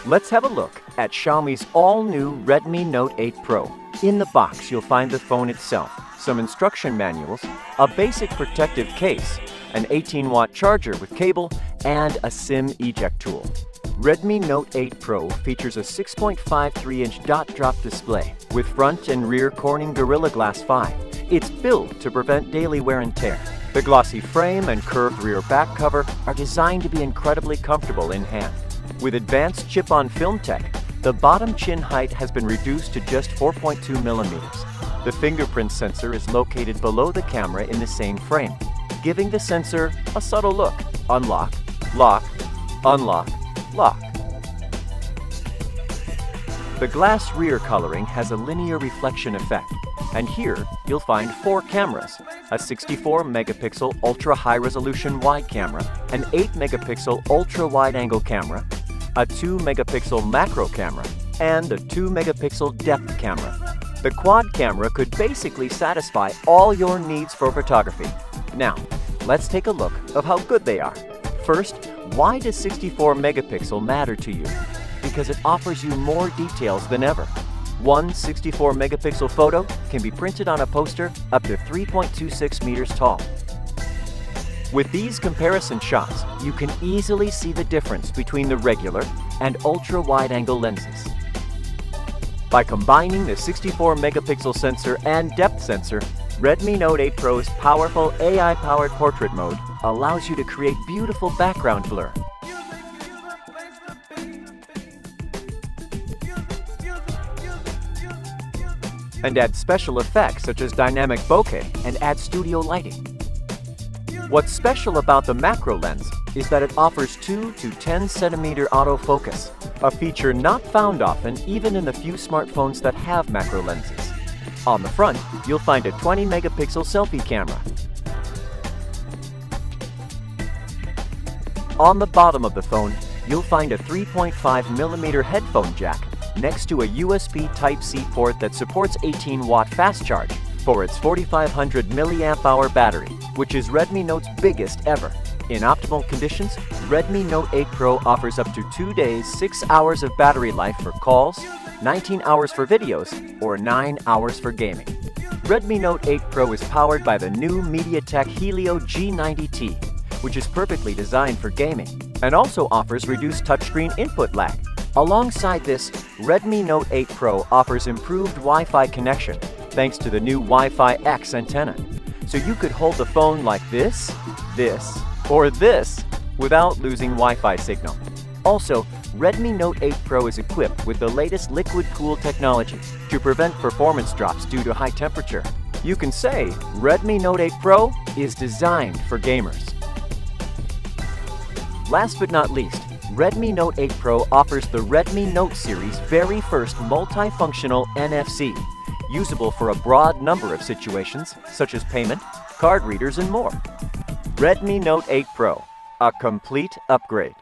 Let's have a look at Xiaomi's all-new Redmi Note 8 Pro. In the box, you'll find the phone itself, some instruction manuals, a basic protective case, an 18-watt charger with cable, and a SIM eject tool. Redmi Note 8 Pro features a 6.53-inch dot-drop display with front and rear Corning Gorilla Glass 5. It's built to prevent daily wear and tear. The glossy frame and curved rear back cover are designed to be incredibly comfortable in hand. With advanced chip-on film tech, the bottom chin height has been reduced to just 4.2 millimeters. The fingerprint sensor is located below the camera in the same frame, giving the sensor a subtle look. Unlock, lock, unlock, lock. The glass rear coloring has a linear reflection effect, and here you'll find 4 cameras: a 64-megapixel ultra-high-resolution wide camera, an 8-megapixel ultra-wide-angle camera, a 2-megapixel macro camera, and a 2-megapixel depth camera. The quad camera could basically satisfy all your needs for photography. Now, let's take a look of how good they are. First, why does 64 megapixel matter to you? Because it offers you more details than ever. One 64 megapixel photo can be printed on a poster up to 3.26 meters tall. With these comparison shots, you can easily see the difference between the regular and ultra-wide-angle lenses. By combining the 64 megapixel sensor and depth sensor, Redmi Note 8 Pro's powerful AI-powered portrait mode allows you to create beautiful background blur. And add special effects such as dynamic bokeh and add studio lighting. What's special about the macro lens is that it offers 2 to 10 centimeter autofocus, a feature not found often even in the few smartphones that have macro lenses. On the front, you'll find a 20 megapixel selfie camera. On the bottom of the phone, you'll find a 3.5 millimeter headphone jack next to a USB Type-C port that supports 18-watt fast charge for its 4500 milliamp-hour battery, which is Redmi Note's biggest ever. In optimal conditions, Redmi Note 8 Pro offers up to 2 days, 6 hours of battery life for calls, 19 hours for videos, or 9 hours for gaming. Redmi Note 8 Pro is powered by the new MediaTek Helio G90T, which is perfectly designed for gaming, and also offers reduced touchscreen input lag. Alongside this, Redmi Note 8 Pro offers improved Wi-Fi connection thanks to the new Wi-Fi X antenna. So you could hold the phone like this, or this without losing Wi-Fi signal. Also, Redmi Note 8 Pro is equipped with the latest liquid cool technology to prevent performance drops due to high temperature. You can say Redmi Note 8 Pro is designed for gamers. Last but not least, Redmi Note 8 Pro offers the Redmi Note series' very first multifunctional NFC, usable for a broad number of situations such as payment, card readers, and more. Redmi Note 8 Pro, a complete upgrade.